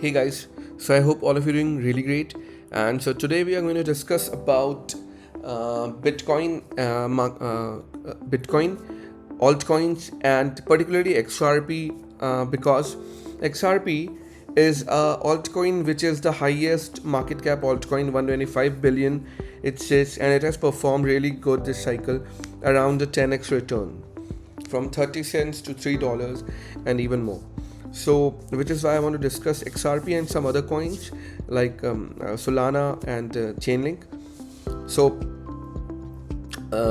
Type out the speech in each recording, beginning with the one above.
Hey guys, so I hope all of you are doing really great. And so today we are going to discuss about Bitcoin, altcoins, and particularly XRP because XRP is a altcoin which is the highest market cap altcoin, 125 billion. It says, and it has performed really good this cycle, around the 10x return, from 30 cents to $3 and even more. So, which is why I want to discuss XRP and some other coins like Solana and Chainlink. So,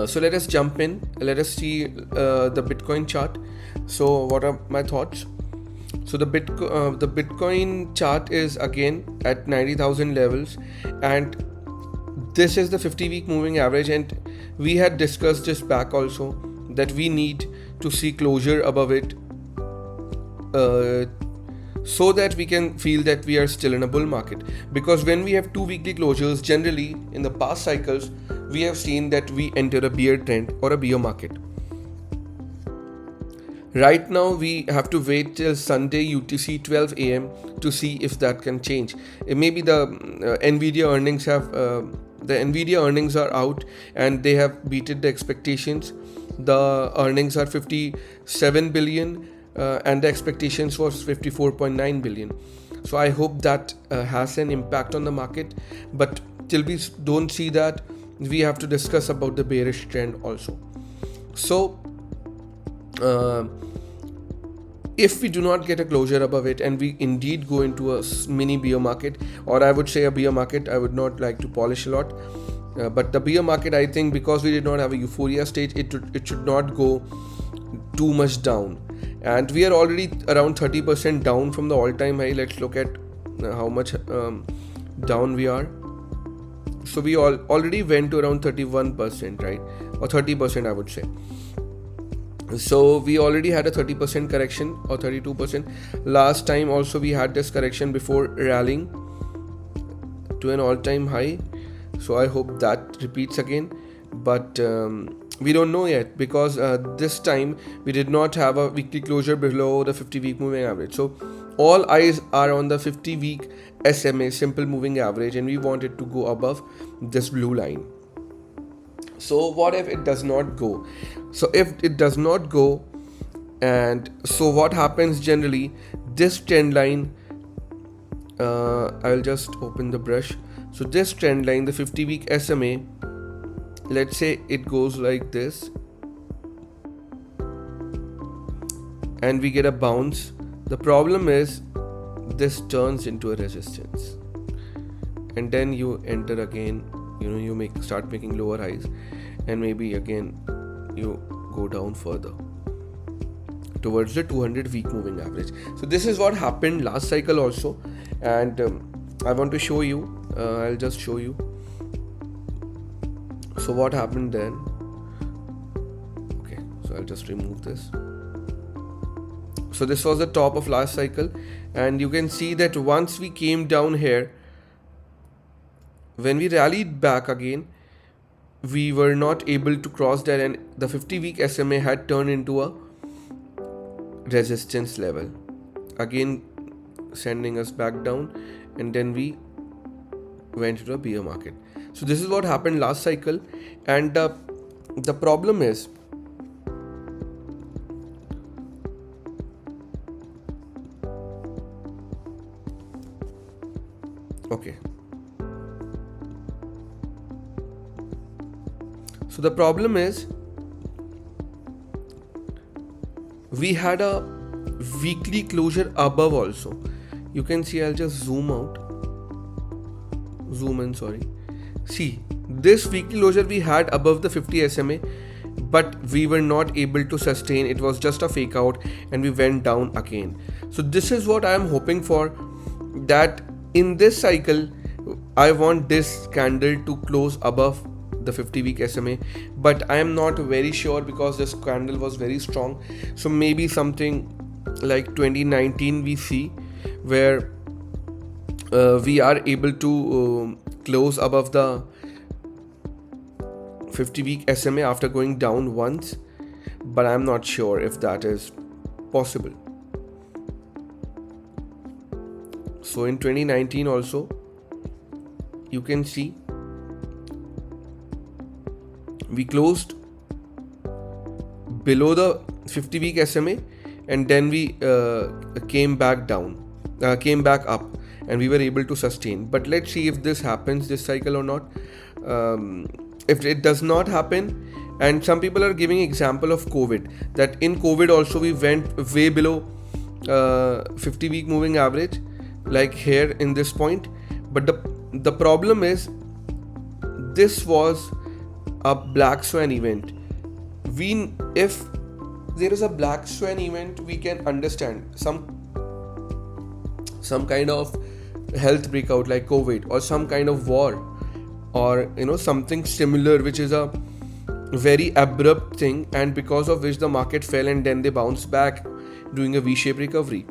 so let us jump in. Let us see the Bitcoin chart. So, what are my thoughts? So the Bitcoin chart is again at 90,000 levels, and this is the 50-week moving average. And we had discussed this back also that we need to see closure above it so that we can feel that we are still in a bull market. Because when we have two weekly closures, generally in the past cycles, we have seen that we enter a bear trend or a bear market. Right now, we have to wait till Sunday UTC 12 a.m. to see if that can change. Maybe the Nvidia earnings are out and they have beaten the expectations. The earnings are 57 billion and the expectations was 54.9 billion. So I hope that has an impact on the market. But till we don't see that, we have to discuss about the bearish trend also. So if we do not get a closure above it and we indeed go into a mini bear market, or I would say a bear market, I would not like to polish a lot, but the bear market, I think, because we did not have a euphoria stage, it should not go too much down. And we are already around 30% down from the all-time high. Let's look at how much down we are. So we already went to around 31%, right? Or 30%, I would say. So we already had a 30% correction or 32%. Last time also we had this correction before rallying to an all-time high. So I hope that repeats again. But we don't know yet, because this time we did not have a weekly closure below the 50-week moving average. So all eyes are on the 50-week SMA, simple moving average, and we want it to go above this blue line. So what if it does not go? So if it does not go, and so what happens generally, this trend line, I'll just open the brush. So this trend line, the 50-week SMA, let's say it goes like this and we get a bounce. The problem is this turns into a resistance, and then you enter again, you start making lower highs, and maybe again you go down further towards the 200-week moving average. So this is what happened last cycle also, and I want to show you. I'll just show you. So what happened then? Okay, so I'll just remove this. So this was the top of last cycle, and you can see that once we came down here, when we rallied back again, we were not able to cross that, and the 50-week SMA had turned into a resistance level, again sending us back down, and then we went to a bear market. So this is what happened last cycle, and the problem is okay. So the problem is we had a weekly closure above also. You can see, I'll just zoom in, sorry. See, this weekly closure we had above the 50 SMA, but we were not able to sustain. It was just a fake out and we went down again. So this is what I am hoping for, that in this cycle I want this candle to close above the 50-week SMA, but I am not very sure because this candle was very strong. So maybe something like 2019 we see, where we are able to close above the 50-week SMA after going down once, but I'm not sure if that is possible. So in 2019 also, you can see we closed below the 50-week SMA, and then we came back up, and we were able to sustain. But let's see if this happens this cycle or not. If it does not happen, and some people are giving example of COVID, that in COVID also we went way below 50-week moving average, like here in this point. But the problem is, this was a black swan event. If there is a black swan event, we can understand some kind of health breakout like COVID, or some kind of war, or something similar, which is a very abrupt thing, and because of which the market fell and then they bounced back doing a V-shaped recovery.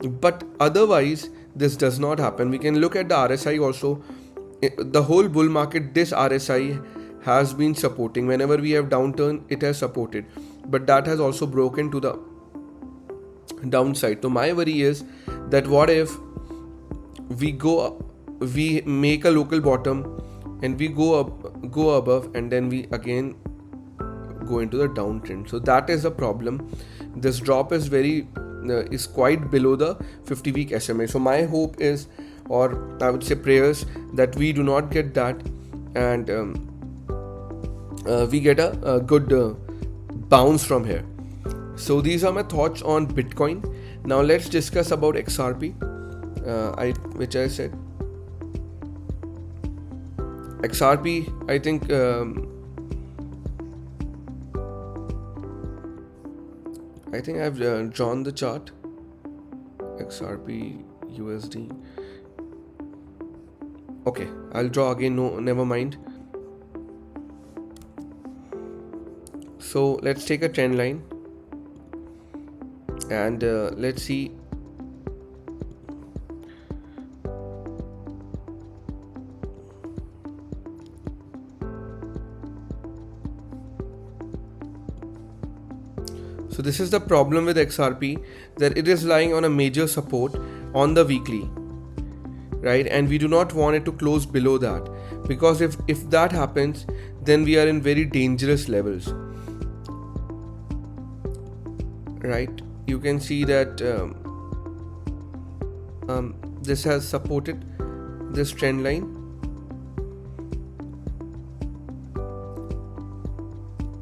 But otherwise this does not happen. We can look at the RSI also. The whole bull market, this RSI has been supporting. Whenever we have downturn, it has supported, but that has also broken to the downside. So my worry is that what if we make a local bottom and we go above, and then we again go into the downtrend. So that is a problem. This drop is quite below the 50-week SMA. So my hope is, or I would say prayers, that we do not get that, and we get a good bounce from here. So these are my thoughts on Bitcoin. Now let's discuss about XRP, which I said. XRP, I think I've drawn the chart. XRP USD. Okay, I'll draw again. No, never mind. So let's take a trend line, and let's see. So this is the problem with XRP, that it is lying on a major support on the weekly, right? And we do not want it to close below that, because if that happens, then we are in very dangerous levels, right? You can see that this has supported this trend line.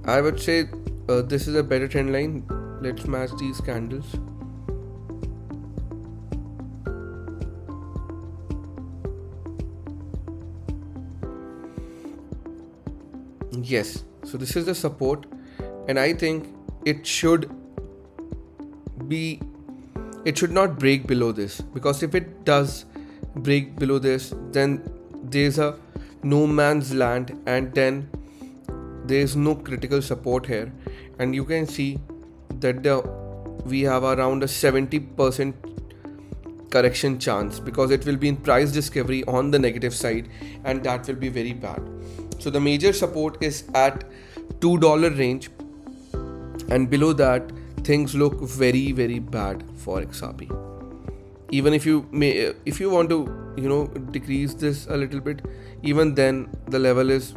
I would say this is a better trend line. Let's match these candles. Yes, so this is the support, and I think it should not break below this, because if it does break below this, then there's a no man's land, and then there's no critical support here. And you can see that we have around a 70% correction chance, because it will be in price discovery on the negative side, and that will be very bad. So the major support is at $2 range, and below that things look very, very bad for XRP. Even if you want to decrease this a little bit, even then the level is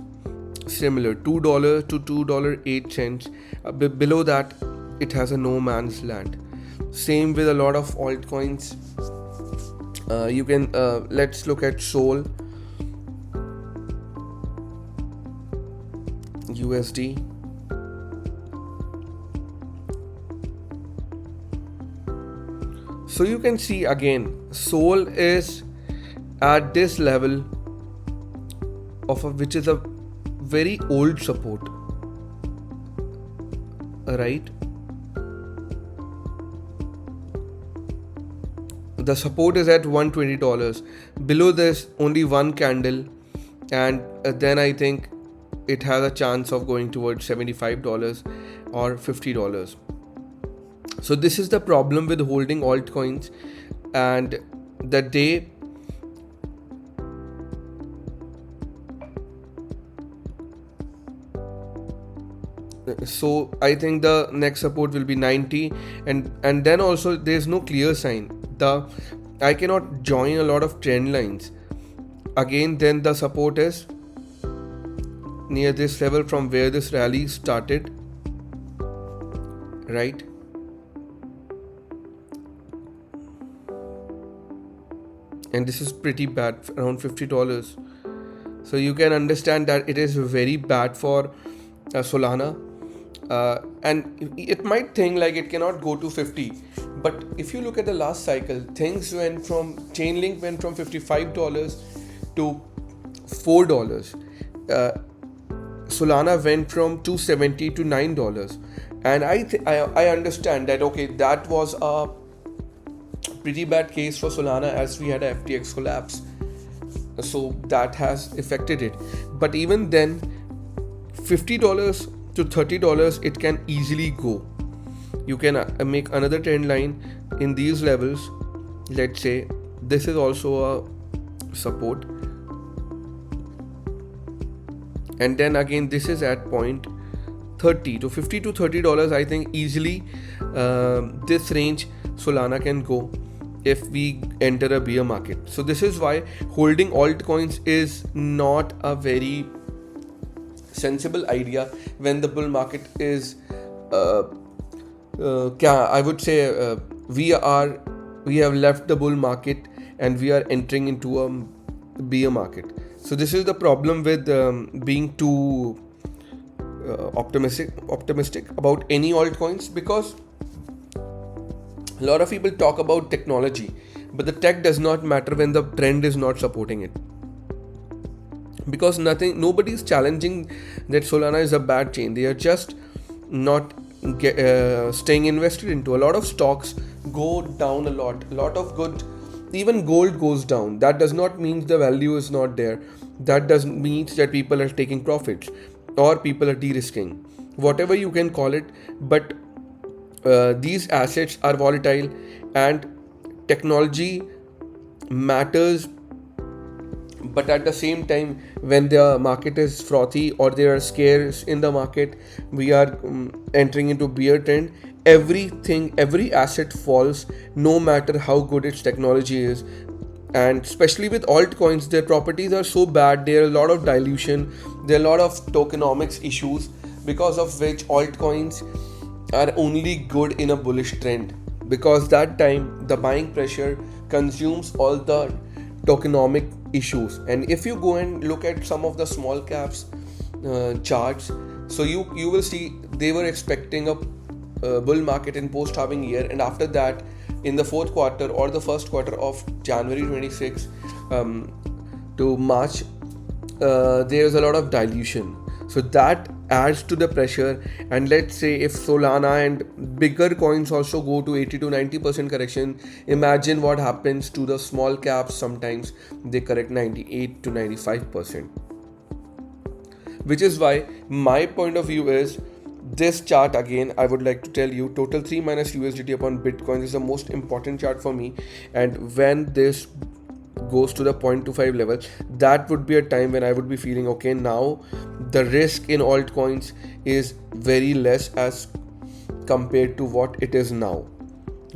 similar, $2 to $2.08. Below that, it has a no man's land. Same with a lot of altcoins. You can let's look at Sol USD. So you can see again, Sol is at this level which is a very old support, right? The support is at $120. Below this, only one candle, and then I think it has a chance of going towards $75 or $50. So this is the problem with holding altcoins, and that they so I think the next support will be 90, and then also there's no clear sign. The I cannot join a lot of trend lines. Again, then the support is near this level from where this rally started, right? And this is pretty bad, around $50. So you can understand that it is very bad for Solana. And it might think like it cannot go to 50, but if you look at the last cycle, things went from Chainlink went from $55 to $4. Solana went from $270 to $9, and I understand that, okay, that was a pretty bad case for Solana as we had a FTX collapse, so that has affected it. But even then, $50 to $30 it can easily go. You can make another trend line in these levels. Let's say this is also a support, and then again this is at point 30 to $50 to $30. I think easily this range Solana can go if we enter a bear market. So this is why holding altcoins is not a very sensible idea when the bull market is I would say we have left the bull market and we are entering into a bear market. So this is the problem with being too optimistic about any altcoins, because a lot of people talk about technology, but the tech does not matter when the trend is not supporting it. Because nobody is challenging that Solana is a bad chain. They are just not staying invested into. A lot of stocks go down a lot of good. Even gold goes down. That does not mean the value is not there. That doesn't mean that people are taking profits or people are de-risking, whatever you can call it. But these assets are volatile, and technology matters. But at the same time, when the market is frothy or there are scares in the market, we are entering into bear trend. Every asset falls, no matter how good its technology is. And especially with altcoins, their properties are so bad. There are a lot of dilution, there are a lot of tokenomics issues, because of which altcoins are only good in a bullish trend, because that time the buying pressure consumes all the tokenomic issues. And if you go and look at some of the small caps charts, so you will see they were expecting a bull market in post halving year, and after that in the fourth quarter or the first quarter of January 26 to March, there is a lot of dilution. So that adds to the pressure. And let's say if Solana and bigger coins also go to 80 to 90% correction, imagine what happens to the small caps. Sometimes they correct 98 to 95%. Which is why my point of view is, this chart again, I would like to tell you, total 3 minus USDT upon Bitcoin is the most important chart for me. And when this goes to the 0.25 level, that would be a time when I would be feeling, okay, now the risk in altcoins is very less as compared to what it is now,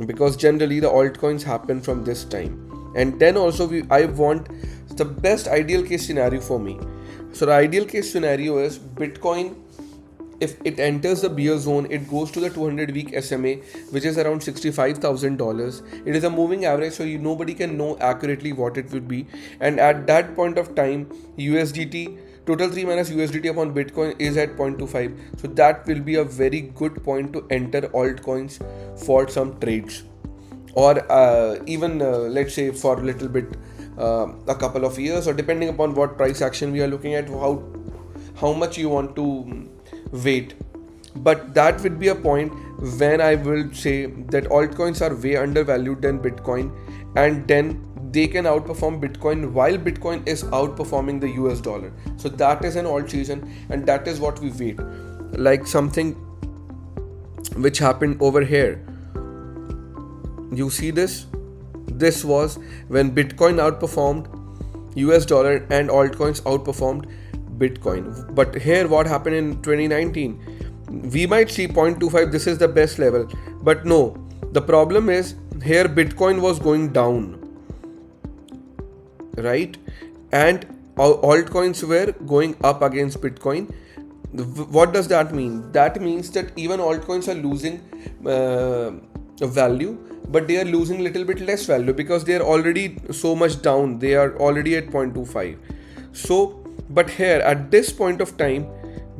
because generally the altcoins happen from this time. And then also I want the best ideal case scenario for me. So the ideal case scenario is Bitcoin, if it enters the bear zone, it goes to the 200-week SMA, which is around $65,000. It is a moving average, so nobody can know accurately what it would be. And at that point of time, USDT, total 3 minus USDT upon Bitcoin is at 0.25. So that will be a very good point to enter altcoins for some trades. Or even let's say for a little bit, a couple of years, or depending upon what price action we are looking at, how much you want to wait. But that would be a point when I will say that altcoins are way undervalued than Bitcoin, and then they can outperform Bitcoin while Bitcoin is outperforming the US dollar. So that is an alt season, and that is what we wait. Like something which happened over here. You see this? This was when Bitcoin outperformed US dollar and altcoins outperformed Bitcoin. But here what happened in 2019, we might see 0.25, this is the best level, but no, the problem is here Bitcoin was going down right? And altcoins were going up against Bitcoin. What does that mean? That means that even altcoins are losing value, but they are losing a little bit less value because they are already so much down. They are already at 0.25. So, but here at this point of time,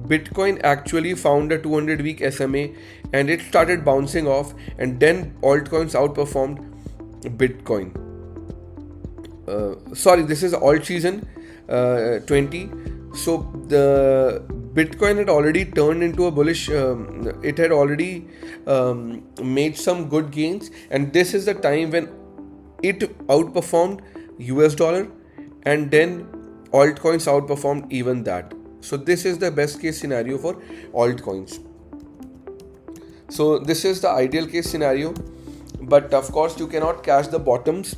Bitcoin actually found a 200-week SMA and it started bouncing off, and then altcoins outperformed Bitcoin. Sorry, this is alt season 20. So the Bitcoin had already turned into a bullish, it had already made some good gains, and this is the time when it outperformed US dollar, and then altcoins outperformed even that. So this is the best case scenario for altcoins. So this is the ideal case scenario, but of course you cannot catch the bottoms.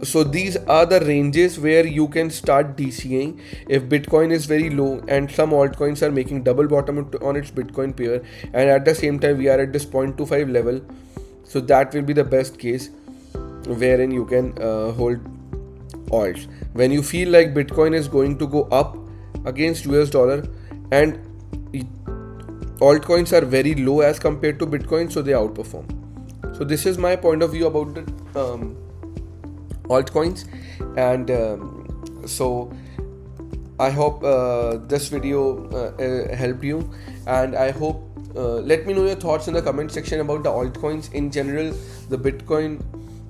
So these are the ranges where you can start DCAing if Bitcoin is very low and some altcoins are making double bottom on its Bitcoin pair, and at the same time we are at this 0.25 level. So that will be the best case wherein you can hold alts. When you feel like Bitcoin is going to go up against US dollar and altcoins are very low as compared to Bitcoin, so they outperform. So this is my point of view about the altcoins, and so I hope this video helped you, and I hope let me know your thoughts in the comment section about the altcoins in general, the Bitcoin.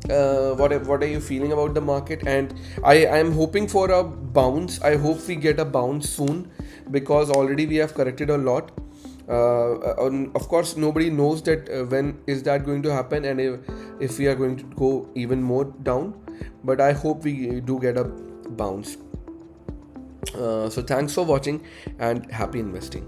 What are you feeling about the market? And I am hoping for a bounce. I hope we get a bounce soon, because already we have corrected a lot. Of course, nobody knows that when is that going to happen, and if we are going to go even more down. But I hope we do get a bounce. So thanks for watching and happy investing.